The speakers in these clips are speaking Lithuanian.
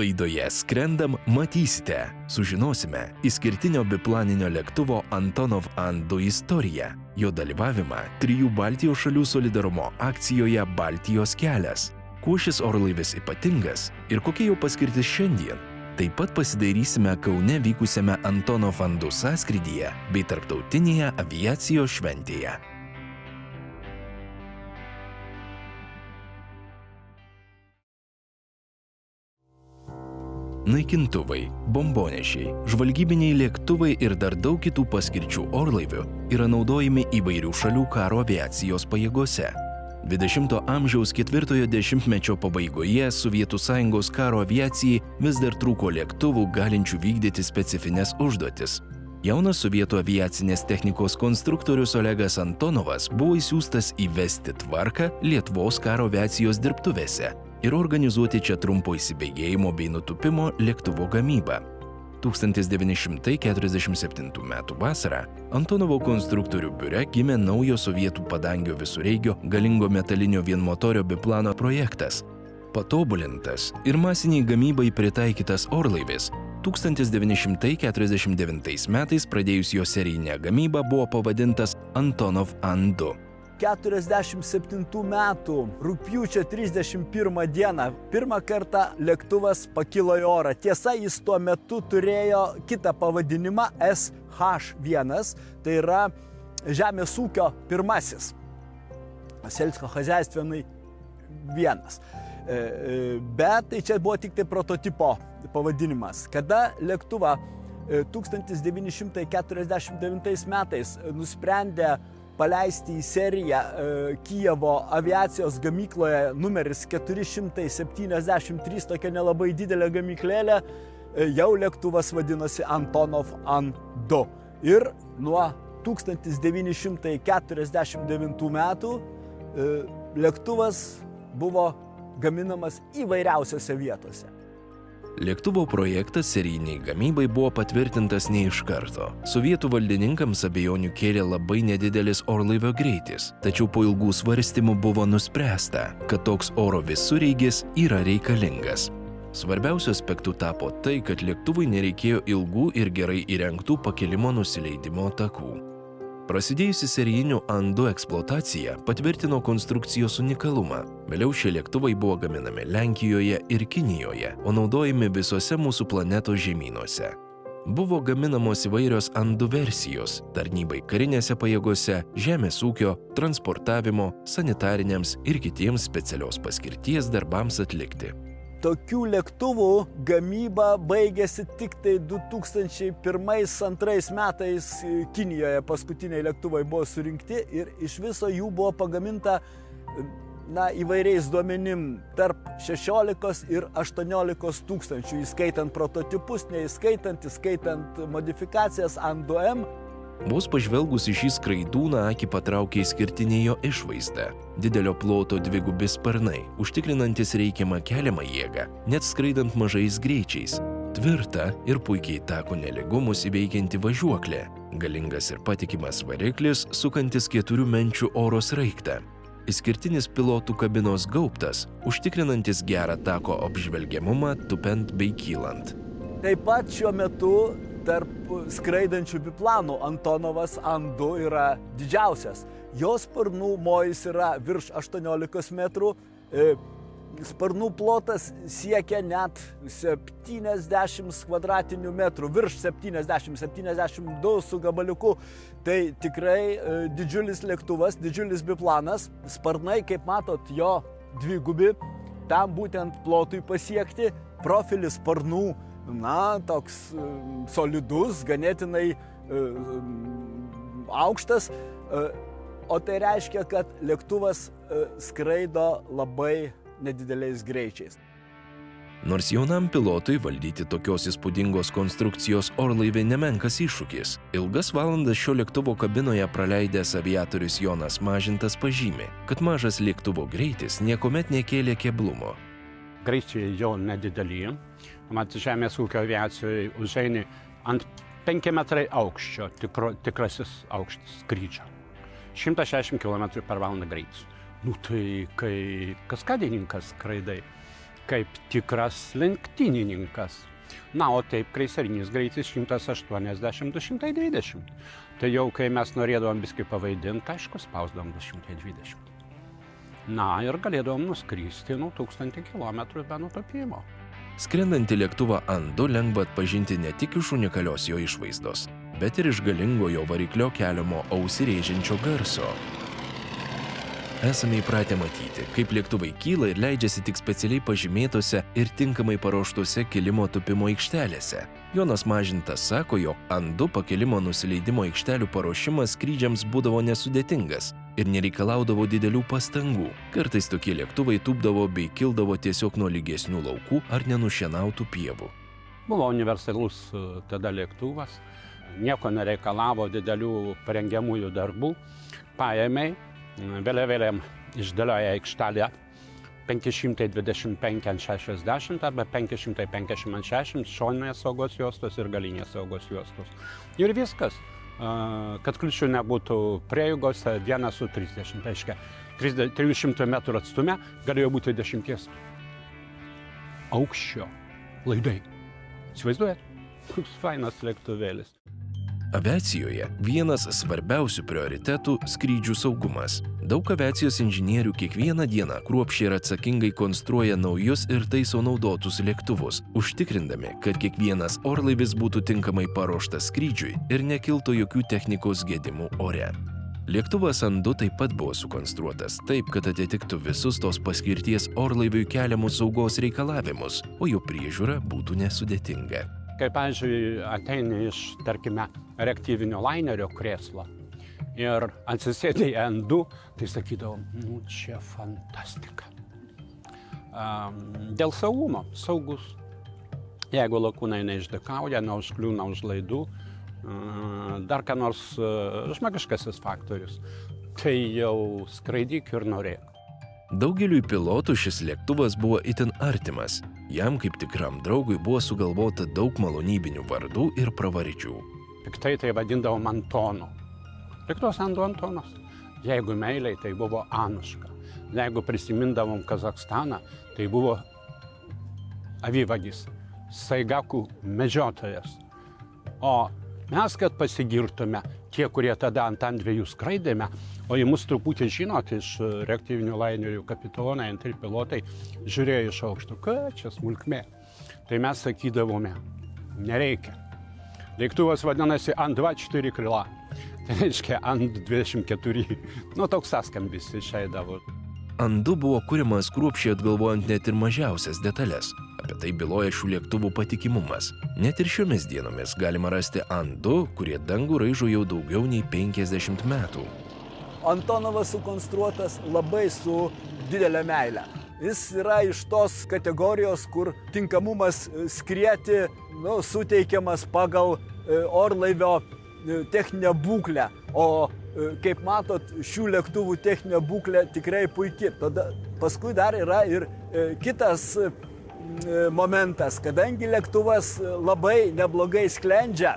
Laidoje Skrendam matysite, sužinosime išskirtinio biplaninio lėktuvo Antonov An-2 istoriją, jo dalyvavimą 3 Baltijos šalių solidarumo akcijoje Baltijos kelias, kuo šis orlaivis ypatingas ir kokia jo paskirtis šiandien. Taip pat pasidairysime Kaune vykusiame Antonov An-2 sąskrydyje bei tarptautinėje aviacijos šventėje. Naikintuvai, bombonešiai, žvalgybiniai lėktuvai ir dar daug kitų paskirčių orlaivių yra naudojami įvairių šalių karo aviacijos pajėgose. 20-ojo amžiaus 4-ojo dešimtmečio pabaigoje Sovietų Sąjungos karo aviacijai vis dar trūko lėktuvų galinčių vykdyti specifines užduotis. Jaunas sovietų aviacinės technikos konstruktorius Olegas Antonovas buvo įsiųstas įvesti tvarką Lietuvos karo aviacijos dirbtuvėse ir organizuoti čia trumpo įsibėgėjimo bei nutūpimo lėktuvo gamybą. 1947 m. vasarą Antonovo konstruktorių biure gimė naujo sovietų padangio visureigio galingo metalinio vienmotorio biplano projektas. Patobulintas ir masiniai gamybai pritaikytas orlaivis 1949 metais pradėjus jo serijinę gamybą buvo pavadintas Antonov An-2. 47 metų rugpjūčio 31 dieną pirmą kartą lėktuvas pakilo į orą. Tiesa, jis tuo metu turėjo kitą pavadinimą SH-1, tai yra žemės ūkio pirmasis. Selsko chozяйственный 1. Bet tai čia buvo tik tai prototipo pavadinimas. Kada lėktuvą 1949 metais nusprendė paleisti į seriją Kijevo aviacijos gamykloje numeris 473, tokia nelabai didelė gamyklėlė, jau lėktuvas vadinosi Antonov An-2. Ir nuo 1949 metų lėktuvas buvo gaminamas įvairiausiose vietose. Lėktuvo projektas serijiniai gamybai buvo patvirtintas ne iš karto. Sovietų valdininkams abejonių kėlė labai nedidelis orlaivio greitis, tačiau po ilgų svarstymų buvo nuspręsta, kad toks oro visureigis yra reikalingas. Svarbiausiu aspektu tapo tai, kad lėktuvui nereikėjo ilgų ir gerai įrengtų pakilimo nusileidimo takų. Prasidėjusi serijinių An-2 eksploatacija patvirtino konstrukcijos unikalumą. Vėliau šie lėktuvai buvo gaminami Lenkijoje ir Kinijoje, o naudojami visose mūsų planetos žemynuose. Buvo gaminamos įvairios An-2 versijos tarnybai karinėse pajėgose, žemės ūkio, transportavimo, sanitariniams ir kitiems specialios paskirties darbams atlikti. Tokių lėktuvų gamyba baigėsi tik tai 2001-2002 metais Kinijoje. Paskutiniai lėktuvai buvo surinkti ir iš viso jų buvo pagaminta įvairiais duomenim tarp 16 ir 18 tūkstančių, įskaitant prototipus, įskaitant modifikacijas An-2M. Vos pažvelgus į šį skraidūną akį patraukė išskirtinė jo išvaizda. Didelio ploto dvigubi sparnai, užtikrinantis reikiamą keliamą jėgą, net skraidant mažais greičiais. Tvirta ir puikiai tako nelygumus įveikianti važiuoklė. Galingas ir patikimas variklis, sukantis 4 menčių oro sraigtą. Išskirtinis pilotų kabinos gaubtas, užtikrinantis gerą tako apžvelgiamumą tupent bei kylant. Taip pat šiuo metu tarp skraidančių biplanų Antonovas An-2 yra didžiausias. Jo sparnų mojus yra virš 18 metrų, sparnų plotas siekia net 70 kvadratinių metrų, virš 72 su gabaliuku. Tai tikrai didžiulis lėktuvas, didžiulis biplanas. Sparnai, kaip matot, jo dvigubi, tam būtent plotui pasiekti. Profilis sparnų toks solidus, ganėtinai aukštas, o tai reiškia, kad lėktuvas skraido labai nedideliais greičiais. Nors jaunam pilotui valdyti tokios įspūdingos konstrukcijos orlaivį nemenkas iššūkis, ilgas valandas šio lėktuvo kabinoje praleidęs aviatorius Jonas Mažintas pažymi, kad mažas lėktuvo greitis niekuomet nekėlė keblumo. Greičiai jau nedideli. Mat, žemės ūkio aviacijoje užeini ant 5 metrai aukščio, tikrasis aukštis skrydžio. 160 km per valandą greitis. Tai kai kaskadininkas skraidai, kaip tikras lenktynininkas. Na, o taip kreiserinis greitis 180-220. Tai jau kai mes norėdavom biskį pavaidinti, aišku, spausdavom 220. Na ir galėdavom nuskristi nuo 1000 km be nutopimo. Skrendantį lėktuvą An-2 lengva atpažinti ne tik iš unikalios jo išvaizdos, bet ir iš galingo jo variklio keliamo ausį rėžiančio garso. Esame įpratę matyti, kaip lėktuvai kyla ir leidžiasi tik specialiai pažymėtose ir tinkamai paruoštose kilimo tupimo aikštelėse. Jonas Mažintas sako, jog An-2 pakilimo nusileidimo aikštelių paruošimas skrydžiams būdavo nesudėtingas ir nereikalaudavo didelių pastangų. Kartais tokie lėktuvai tūpdavo bei kildavo tiesiog nuo lygesnių laukų ar nenušienautų pievų. Buvo universalus tada lėktuvas, nieko nereikalavo didelių parengiamųjų darbų, paėmei, vėliavėlėm išdėlioja aikštelę 525/60 arba 550/60 šoninės saugos juostos ir galinės saugos juostos. Ir viskas, kad kliūčių nebūtų prieigose 1:30, reiškia 300 metrų atstume galėjo būti 10 aukščio laidai. Įsivaizduojat? Koks fainas lėktuvėlis. Aviacijoje vienas svarbiausių prioritetų – skrydžių saugumas. Daug aviacijos inžinierių kiekvieną dieną kruopščiai ir atsakingai konstruoja naujus ir taiso naudotus lėktuvus, užtikrindami, kad kiekvienas orlaivis būtų tinkamai paruoštas skrydžiui ir nekiltų jokių technikos gedimų ore. Lėktuvas An-2 taip pat buvo sukonstruotas taip, kad atitiktų visus tos paskirties orlaiviui keliamus saugos reikalavimus, o jo priežiūra būtų nesudėtinga. Kai, pavyzdžiui, ateini iš, tarkime, reaktyvinio lainerio krėslo ir atsisėdai An-2, tai sakydavom, nu čia fantastika. Dėl saugumo, saugus. Jeigu lakūnai neišdykauja, neužkliūna už laidų, dar ką nors žmogiškasis faktorius, tai jau skraidyk ir norėk. Daugeliui pilotų šis lėktuvas buvo itin artimas. Jam kaip tikram draugui buvo sugalvota daug malonybinių vardų ir pravardžių. Piktai tai vadindavom Antonu. Lėktuvas Antonas. Jeigu meiliai, tai buvo Anuška. Jeigu prisimindavom Kazakstaną, tai buvo avyvagis, saigakų medžiotojas. O mes, kad pasigirtume, tie, kurie tada ant dviejų skraidėme, o į mus truputį žinot, iš reaktyvinių lainerių kapitonai, antri pilotai, žiūrėjo iš aukšto, kad čia smulkmė. Tai mes sakydavome, nereikia. Lėktuvas vadinasi An-24 krila. Tai reiškia An-24. Nu, toks sąskambis išeidavo. An-2 buvo kuriamas kruopščiai atgalvojant net ir mažiausias detalės. Apie tai byloja šių lėktuvų patikimumas. Net ir šiomis dienomis galima rasti An-2, kurie dangų raižo jau daugiau nei 50 metų. Antonovas sukonstruotas labai su didelė meile. Jis yra iš tos kategorijos, kur tinkamumas skrieti suteikiamas pagal orlaivio techninę būklę. O kaip matot, šių lėktuvų techninė būklė tikrai puikiai. Paskui dar yra ir kitas momentas, kadangi lėktuvas labai neblogai sklendžia,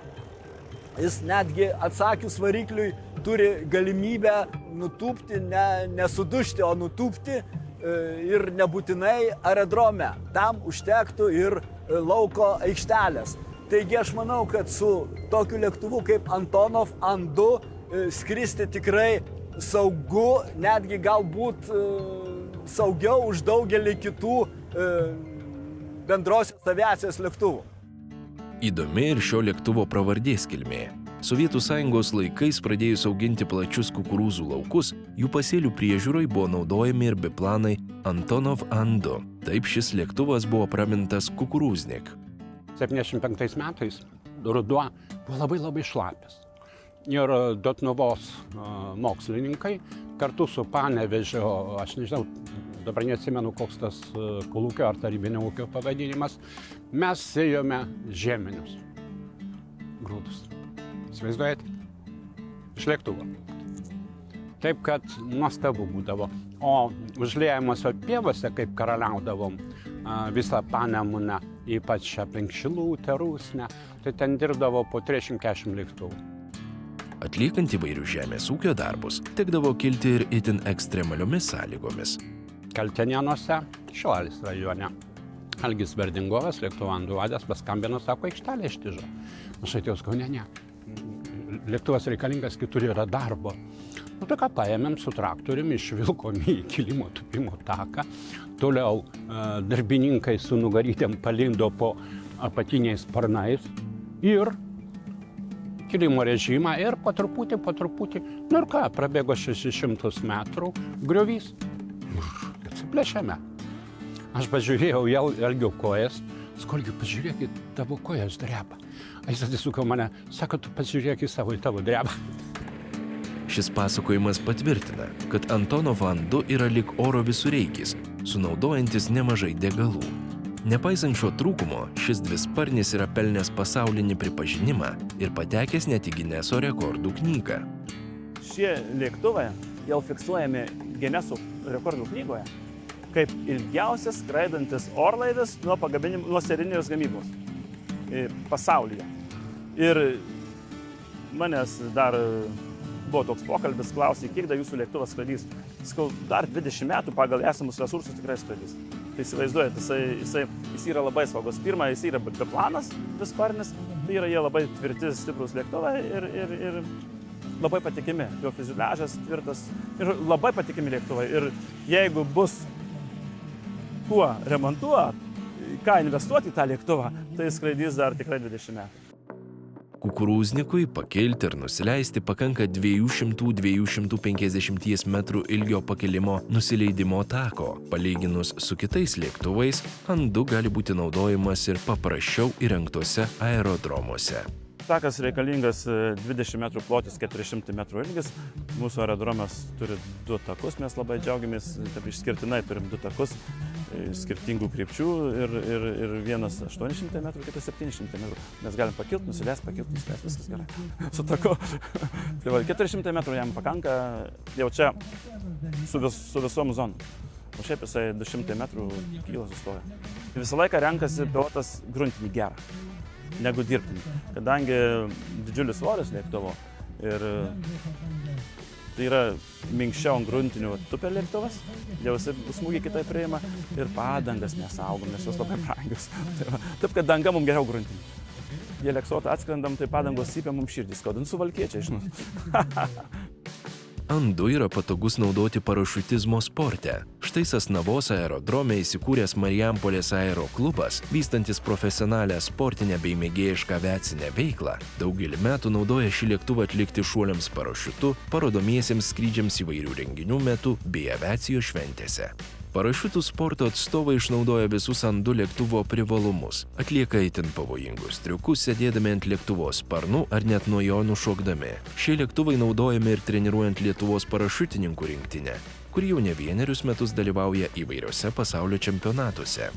jis netgi atsakius varikliui turi galimybę nutūpti, nesudužti, o nutūpti ir nebūtinai aerodrome. Tam užtektų ir lauko aikštelės. Taigi aš manau, kad su tokiu lėktuvu kaip Antonov An-2 skristi tikrai saugu, netgi galbūt saugiau už daugelį kitų bendrosios aviacijos lėktuvų. Įdomi ir šio lėktuvo pravardės kilmė. Sovietų Sąjungos laikais pradėjus auginti plačius kukurūzų laukus, jų pasėlių priežiūrai buvo naudojami ir biplanai Antonov An-2. Taip šis lėktuvas buvo pramintas Kukurūznik. 75 metais ruduo buvo labai šlapis. Ir Dotnuvos mokslininkai kartu su Panevėžio, aš nežinau, dabar neatsimenu, koks tas kolūkio ar tarybinio ūkio pavadinimas, mes sėjome žieminius grūdus. Įsivaizduojate? Iš lėktuvo. Taip, kad nuostabu būdavo. O užliejamuose pievose, kaip karaliaudavom visą Panemunę, ypač aplink Šilutę, Rusnę, tai ten dirbdavo po 340 lėktuvų. Atliekant įvairių žemės ūkio darbus, tekdavo kilti ir itin ekstremaliomis sąlygomis. Kaltenėnuose, Šilalės rajone, Algis Verdingovas, lėktuvo Andu vadės, paskambino, sako, aikštelė ištižo. Aš atėjau, sakau, ne. Lėktuvas reikalingas, kitur yra darbo. Nu, tai ką paėmėm su traktoriumi, išvilkom į kilimo tupimo taką. Toliau darbininkai su nugarytėm palindo po apatiniais sparnais ir kilimo režimą ir po truputį. Nu ir ką, prabėgo 600 metrų, griovys. Atsiplėšėme. Aš pažiūrėjau Algio kojas, skolgiu, pažiūrėkit, tavo kojas dreba. Jis atsisuko mane, sako, tu pažiūrėk į tavo dreba. Šis pasakojimas patvirtina, kad Antonov Andu yra lyg oro visureigis, sunaudojantis nemažai degalų. Nepaisant šio trūkumo, šis dvisparnis yra pelnęs pasaulinį pripažinimą ir patekęs net į Gineso rekordų knygą. Šie lėktuvai jau fiksuojami Gineso rekordų knygoje kaip ilgiausias skraidantis orlaivis nuo serijinės gamybos pasaulyje. Ir manęs dar buvo toks pokalbis, klausė, kiek da jūsų lėktuvas skraidys. Sakau, dar 20 metų pagal esamus resursus tikrai skraidys. Tai įsivaizduojate, jis yra labai svarbus. Pirma, jis yra biplanas, dvisparnis, tai yra jie labai tvirti, stiprus lėktuvai ir labai patikimi. Jo fiuzeliažas tvirtas ir labai patikimi lėktuvai. Ir jeigu bus kuo remontuoti, ką investuoti į tą lėktuvą, tai skraidys dar tikrai 20 metų. Kukurūznikui pakelti ir nusileisti pakanka 200–250 metrų ilgio pakilimo nusileidimo tako. Palyginus su kitais lėktuvais, Andu gali būti naudojamas ir paprasčiau įrengtose aerodromuose. Takas reikalingas 20 metrų plotis, 400 metrų ilgis. Mūsų aerodromas turi 2 takus, mes labai džiaugiamės, taip išskirtinai turim 2 takus skirtingų krypčių ir vienas 800 metrų, kitas 700 metrų. Mes galim pakilti, nusileist, viskas gerai. Su taku. Tai va, 400 metrų jam pakanka jau čia su visom zonom. O šiaip jisai 200 metrų kyla sustoja. Visą laiką renkasi pilotas gruntinį gerą negu dirbtinį, kadangi didžiulis svoris lėktuvo ir tai yra minkščiau ant gruntinių tupia lėktuvas, jau smūgį kitai priima ir padangas mes saugom, nes jos labai brangios. Taip, kad danga mums geriau gruntinį. Jei lėksotą atskrendam, tai padangos sypia mums širdį skaudant su valkiečiai, žinot. Andu yra patogus naudoti parašiutizmo sporte. Štai Sasnavos aerodrome įsikūręs Marijampolės aeroklubas, vystantis profesionalią sportinę bei mėgėjišką aviacinę veiklą, daugelį metų naudoja šį lėktuvą atlikti šuoliams parašiutu, parodomiesiems skrydžiams įvairių renginių metu bei aviacijos šventėse. Parašiutų sporto atstovai išnaudoja visus Andu lėktuvo privalumus, atlieka itin pavojingus triukus sėdėdami ant lėktuvo sparnų ar net nuo jo nušokdami. Šie lėktuvai naudojami ir treniruojant Lietuvos parašiutininkų rinktinę, kuri jau ne vienerius metus dalyvauja įvairiose pasaulio čempionatuose.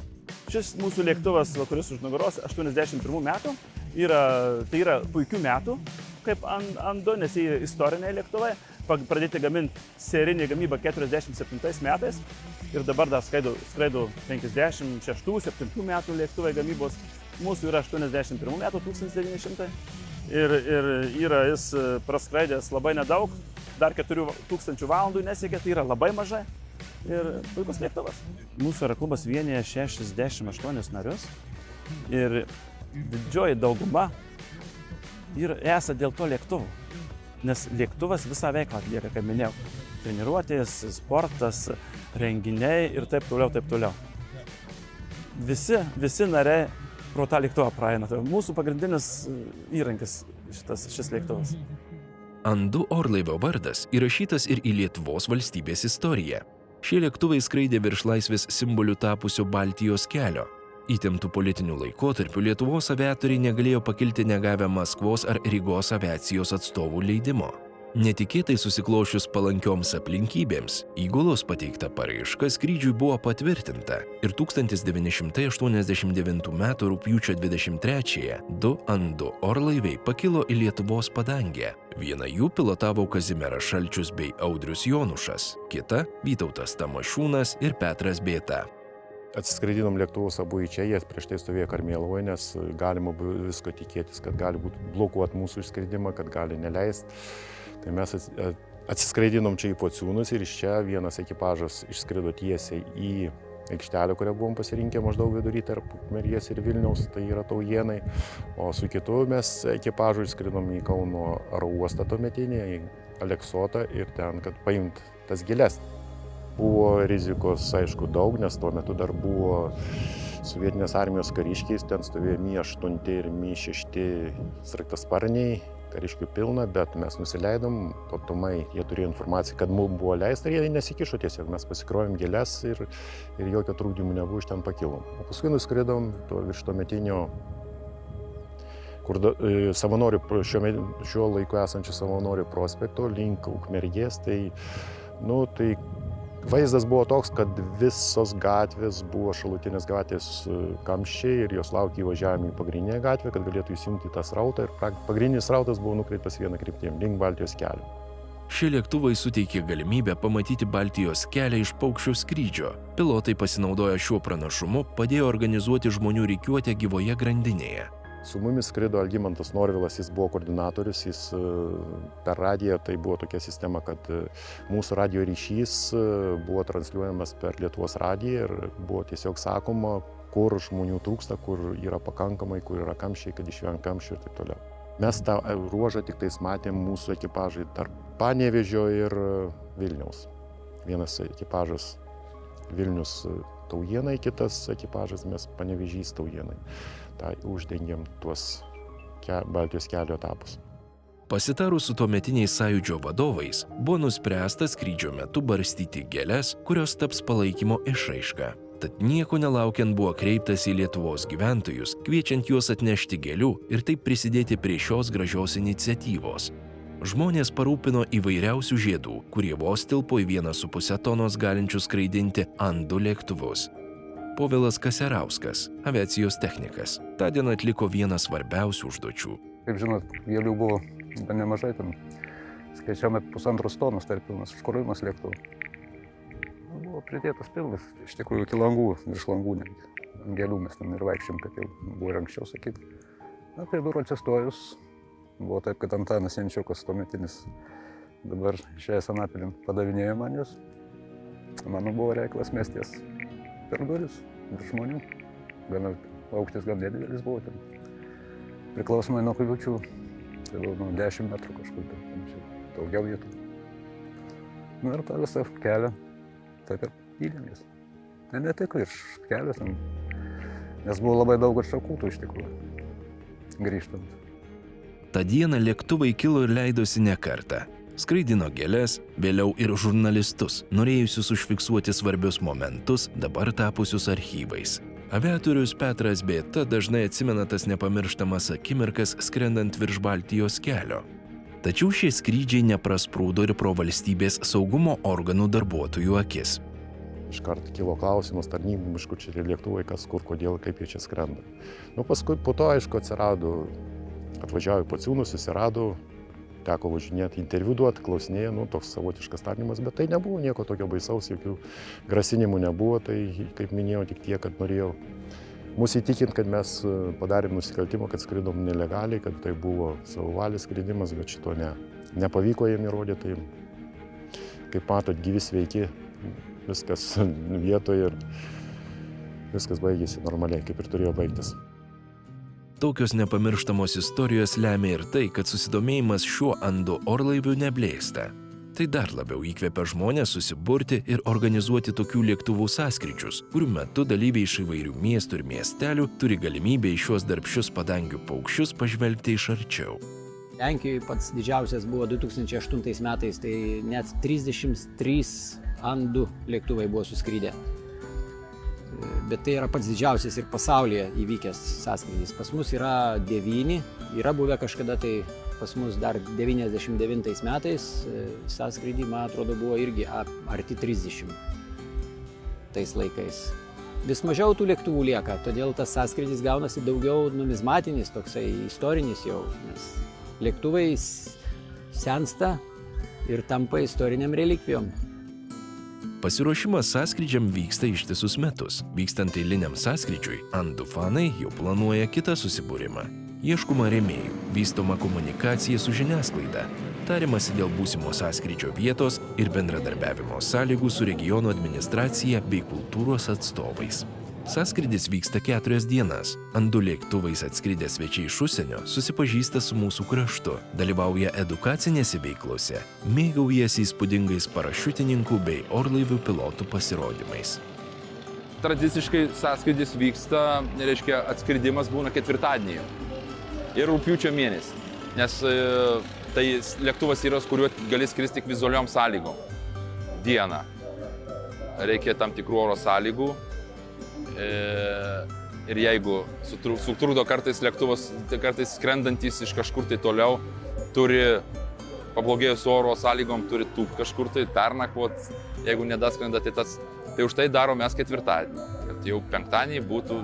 Šis mūsų lėktuvas, kuris už nugaros 81 metų, tai yra puikių metų, kaip Andu, nes jie istoriniai lėktuvai. Pradėti gaminti serinį gamybą 47 metais ir dabar dar skraido 56–7 metų lėktuvai gamybos. Mūsų yra 81 metų, 1900 ir yra jis praskraidęs labai nedaug, dar 4000 valandų nesiekia, tai yra labai mažai ir puikus lėktuvas. Mūsų aeroklubas vienyje 68 narius ir didžioji dauguma esą dėl to lėktuvų. Nes lėktuvas visą veiklą atlieka, kaip minėjau. Treniruotės, sportas, renginiai ir taip toliau. Visi nariai pro tą lėktuvą praeina. Tai mūsų pagrindinis įrankis šis lėktuvas. Andu orlaivio vardas įrašytas ir į Lietuvos valstybės istoriją. Šie lėktuvai skraidė virš laisvės simboliu tapusio Baltijos kelio. Įtemptų politinių laikotarpių Lietuvos aviatoriai negalėjo pakilti negavę Maskvos ar Rygos aviacijos atstovų leidimo. Netikėtai susiklošius palankioms aplinkybėms, įgulos pateikta paraiška skrydžiui buvo patvirtinta ir 1989 m. rugpjūčio 23-ąją 2 Andu orlaiviai pakilo į Lietuvos padangę. Vieną jų pilotavo Kazimieras Šalčius bei Audrius Jonušas, kita Vytautas Tamašūnas ir Petras Bėta. Atsiskraidinom lėktuvus abu į čia, jie prieš tai stovėjo Karmėlavoje, nes galima visko tikėtis, kad gali būti blokuoti mūsų išskridimą, kad gali neleisti. Tai mes atsiskraidinom čia į Pociūnus ir iš čia vienas ekipažas išskrido tiesiai į aikštelę, kurią buvom pasirinkę maždaug vidury tarp Ukmergės ir Vilniaus, tai yra Taujėnai. O su kitu mes ekipažu skridom į Kauno oro uostą tuometinį, į Aleksotą ir ten, kad paimt tas gėles. Buvo rizikos, aišku, daug, nes tuo metu dar buvo sovietinės armijos kariškiais, ten stovėjo Mi-8 ir Mi-6 sraigtasparniai, kariškių pilna, bet mes nusileidom, tomai jie turėjo informaciją, kad mums buvo leista ir jie nesikišo tiesiog, mes pasikrovėm gėles ir jokio trūkdymų nebuvo, iš ten pakilom. O paskui nuskridom virš tuometinio, savanorių, šiuo laiku esančių savanorių prospekto link Ukmergės, tai vaizdas buvo toks, kad visos gatvės buvo šalutinės gatvės kamščiai ir jos laukė įvažiavimą į pagrindinę gatvę, kad galėtų įsijungti tą srautą ir pagrindinis srautas buvo nukreiptas vieną kryptim, link Baltijos kelio. Šie lėktuvai suteikė galimybę pamatyti Baltijos kelią iš paukščio skrydžio. Pilotai pasinaudoję šiuo pranašumu padėjo organizuoti žmonių rikiuotę gyvoje grandinėje. Su mumis skrido Algimantas Norvilas, jis buvo koordinatorius, jis per radiją, tai buvo tokia sistema, kad mūsų radio ryšys buvo transliuojamas per Lietuvos radiją ir buvo tiesiog sakoma, kur žmonių trūksta, kur yra pakankamai, kur yra kamščiai, kad išvengt kamščių ir taip toliau. Mes tą ruožą tik tais matėm mūsų ekipažai tarp Panevėžio ir Vilniaus. Vienas ekipažas Vilnius Taujėnai, kitas ekipažas mes Panevėžys Taujėnai. Tai uždengiam tuos Baltijos kelio etapus. Pasitarus su tuometiniais sąjūdžio vadovais, buvo nuspręsta skrydžio metu barstyti gėles, kurios taps palaikymo išraiška. Tad nieko nelaukiant buvo kreiptas į Lietuvos gyventojus, kviečiant juos atnešti gėlių ir taip prisidėti prie šios gražios iniciatyvos. Žmonės parūpino įvairiausių žiedų, kurie vos tilpo į 1,5 tonos galinčius skraidinti Andų lėktuvus. Povilas Kaserauskas, aviacijos technikas, tądien atliko vieną svarbiausių užduočių. Kaip žinot, gėlių buvo gan nemažai, ten skaičiavome 1,5 tonos, tai pilnas užkrovimas lėktuvų. Buvo pridėtas pilnas, iš tikrųjų iki langų, virš langų netgi. Gėlių mes ten ir vaikščiom, kaip jau buvo ir anksčiau sakyti. Na, prie durų atsistojus, buvo taip, kad Antanas Jančiukas tuometinis dabar išėjęs Anapilin padavinėjo man juos. Mano buvo reikalas mesties per duris, virš žmonių. Aukštis gan nedidelis buvo ten. Priklausomai nuo kliūčių, tai buvo 10 metrų kažkur, daugiau vietų. Nu ir tą visą kelią taip ir įdėmės. Ne tik virš kelias, nes buvo labai daug atšakų iš tikrųjų, grįžtant. Ta diena lėktuvai kilo ir leidosi ne kartą. Skraidino gėles, vėliau ir žurnalistus, norėjusius užfiksuoti svarbius momentus, dabar tapusius archyvais. Aviatorius Petras Bėta dažnai atsimena tas nepamirštamas akimirkas skrendant virš Baltijos kelio. Tačiau šie skrydžiai neprasprūdo ir pro valstybės saugumo organų darbuotojų akis. Iškart kilo klausimas tarnybų, iš kur čia lėktuvai, kas kur, kodėl, kaip jie čia skrenda. Paskui po to, aišku, atvažiavo į Pociūnus, susirado, teko važinėti, interviu duoti, klausinėjo, toks savotiškas tarnymas, bet tai nebuvo nieko tokio baisaus, jokių grasinimų nebuvo, tai, kaip minėjau, tik tiek, kad norėjau mūsų įtikinti, kad mes padarėm nusikaltimą, kad skridom nelegaliai, kad tai buvo savavalis skridimas, bet šito nepavyko jiem įrodyti. Tai, kaip matot, gyvi sveiki, viskas vietoje ir viskas baigėsi normaliai, kaip ir turėjo baigtis. Tokios nepamirštamos istorijos lemia ir tai, kad susidomėjimas šiuo Andų orlaiviu neblėsta. Tai dar labiau įkvepia žmonės susiburti ir organizuoti tokių lėktuvų sąskrydžius, kurių metu dalyviai iš įvairių miestų ir miestelių turi galimybę į šiuos darbščius padangių paukščius pažvelgti iš arčiau. Lenkijoje pats didžiausias buvo 2008 metais, tai net 33 Andų lėktuvai buvo suskrydę. Bet tai yra pats didžiausias ir pasaulyje įvykęs sąskrydis. Pas mus yra 9, yra buvę kažkada tai pas mus dar 99 metais sąskrydį, man atrodo, buvo irgi arti 30 tais laikais. Vis mažiau tų lėktuvų lieka, todėl tas sąskrydis gaunasi daugiau numizmatinis, toksai istorinis jau, nes lėktuvai sensta ir tampa istoriniam relikvijom. Pasiruošimas sąskrydžiam vyksta ištisus metus. Vykstant eiliniam sąskrydžiui, Andų fanai jau planuoja kitą susibūrimą. Ieškoma rėmėjų, vystoma komunikacija su žiniasklaida. tariamasi dėl būsimo sąskrydžio vietos ir bendradarbiavimo sąlygų su regiono administracija bei kultūros atstovais. Sąskrydis vyksta 4 dienas. Andu lėktuvais atskridę svečiai iš užsienio susipažįsta su mūsų kraštu, dalyvauja edukacinėse veiklose, mėgaujasi įspūdingais parašiutininkų bei orlaivių pilotų pasirodymais. Tradiciškai sąskrydis vyksta, reiškia, atskridimas būna ketvirtadienį ir rugpjūčio mėnesį, nes tai lėktuvas yra, kuriuo gali skristi tik vizualiom sąlygom. Dieną. Reikia tam tikrų oro sąlygų ir jeigu sutrukdo kartais lėktuvas, kartais skrendantis iš kažkur tai toliau, turi pablogėjus oro sąlygom, turi tūpt kažkur tai, pernakvot, jeigu nedaskrenda, tai už tai darom mes ketvirtadienį, kad jau penktadienį būtų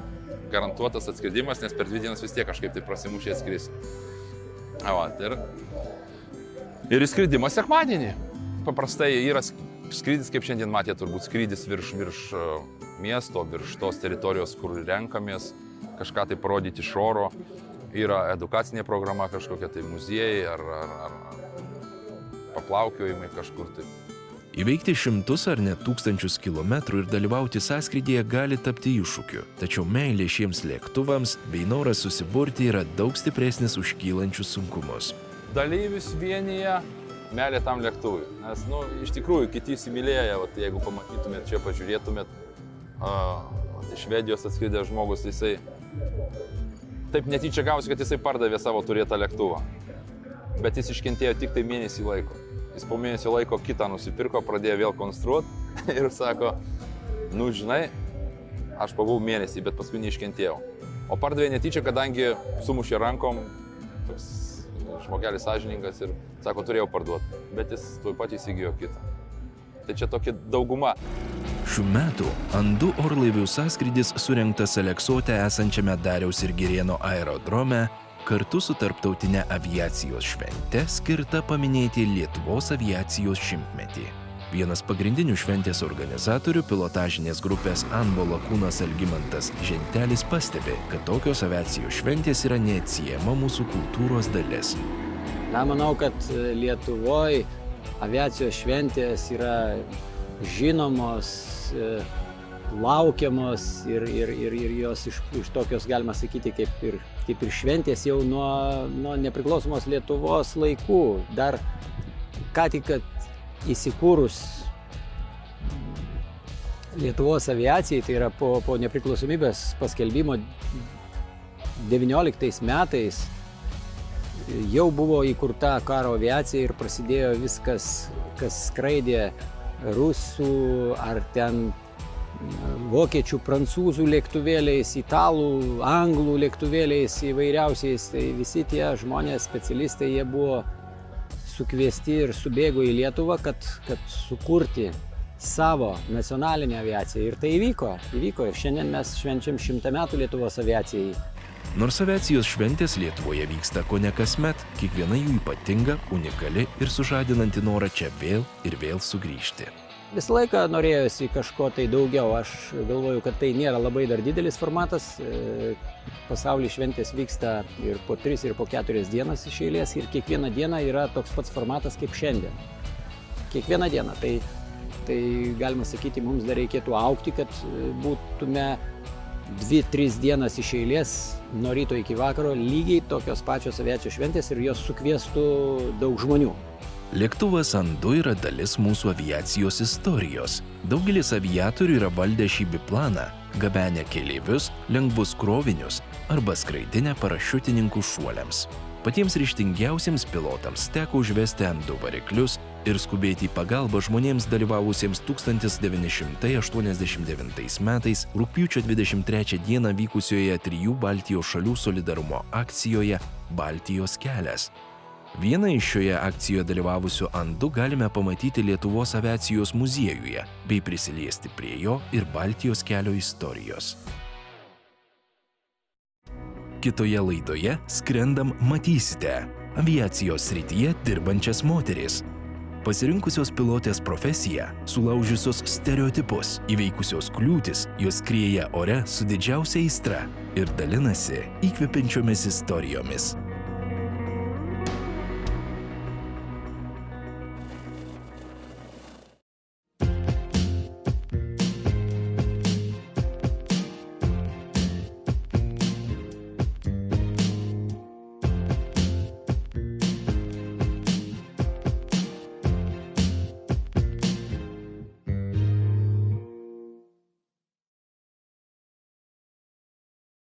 garantuotas atskridimas, nes per 2 dienas vis tiek kažkaip tai prasimušė atskris. Ir įskridimas sekmadienį. Paprastai yra skrydis, kaip šiandien matė, turbūt skrydis virš miesto, virš tos teritorijos, kur renkamės, kažką tai parodyti iš oro. Yra edukacinė programa kažkokia, tai muziejai ar paplaukiojimai kažkur tai. Įveikti šimtus ar net tūkstančius kilometrų ir dalyvauti sąskrydyje gali tapti iššūkiu, tačiau meilė šiems lėktuvams bei noras susiburti yra daug stipresnis už kylančius sunkumus. Dalyvius vienyje meilė tam lėktuvui, nes, iš tikrųjų, kiti įsimylėję, jeigu pamatytumėt čia, pažiūrėtumėt, iš Švedijos atskridęs žmogus, jisai taip netyčia gausi, kad jisai pardavė savo turėtą lėktuvą, bet jis iškentėjo tik tai mėnesį laiko. Jis po mėnesio laiko kitą nusipirko, pradėjo vėl konstruoti ir sako, žinai, aš pabuvau mėnesį, bet paskui neiškentėjau. O pardavė netyčia, kadangi sumušė rankom, toks žmogelis sąžiningas ir sako, turėjau parduoti, bet jis tuoj pat įsigijo kitą. Tai čia tokia dauguma. Šių metų Andu orlaivių sąskrydis surengtas Aleksote esančiame Dariaus ir Girėno aerodrome kartu su tarptautinė aviacijos švente skirta paminėti Lietuvos aviacijos šimtmetį. Vienas pagrindinių šventės organizatorių, pilotažinės grupės Anbo lakūnas Algimantas Žentelis pastebi, kad tokios aviacijos šventės yra neatsiejama mūsų kultūros dalis. Manau, kad Lietuvoje aviacijos šventės yra žinomos, laukiamos ir jos iš tokios, galima sakyti, kaip ir šventės jau nuo nepriklausomos Lietuvos laikų. Dar ką tik įsikūrus Lietuvos aviacijai, tai yra po nepriklausomybės paskelbimo 19 metais, jau buvo įkurta karo aviacija ir prasidėjo viskas, kas skraidė rusų ar ten vokiečių, prancūzų lėktuvėliais, italų, anglų lėktuvėliais įvairiausiais. Tai visi tie žmonės, specialistai, jie buvo sukviesti ir subėgo į Lietuvą, kad sukurti savo nacionalinę aviaciją. Ir tai įvyko. Ir šiandien mes švenčiam 100 metų Lietuvos aviacijai. Nors aviacijos šventės Lietuvoje vyksta kone kasmet, kiekviena jų ypatinga, unikali ir sužadinanti norą čia vėl ir vėl sugrįžti. Visą laiką norėjosi kažko tai daugiau. Aš galvoju, kad tai nėra labai dar didelis formatas. Pasaulyje šventės vyksta ir po 3 ir po 4 dienas iš eilės ir kiekviena diena yra toks pats formatas kaip šiandien. Kiekviena diena. Tai galima sakyti, mums dar reikėtų augti, kad būtume 2-3 dienas iš eilės nuo ryto iki vakaro lygiai tokios pačios aviacijos šventės ir jos sukviestų daug žmonių. Lėktuvas Andu yra dalis mūsų aviacijos istorijos. Daugelis aviatorių yra valdę šį biplaną, gabenę keleivius, lengvus krovinius arba skraidinę parašiutininkų šuoliams. Patiems ryžtingiausiems pilotams teko užvesti Andu variklius ir skubėti į pagalbą žmonėms dalyvavusiems 1989 metais rugpjūčio 23 dieną vykusioje 3 Baltijos šalių solidarumo akcijoje Baltijos kelias. Vieną iš šioje akcijoje dalyvavusių Andu galime pamatyti Lietuvos aviacijos muziejuje bei prisiliesti prie jo ir Baltijos kelio istorijos. Kitoje laidoje Skrendam matysite aviacijos srityje dirbančias moteris, pasirinkusios pilotės profesiją, sulaužiusios stereotipus, įveikusios kliūtis, jos skrieja ore su didžiausia aistra ir dalinasi įkvepiančiomis istorijomis.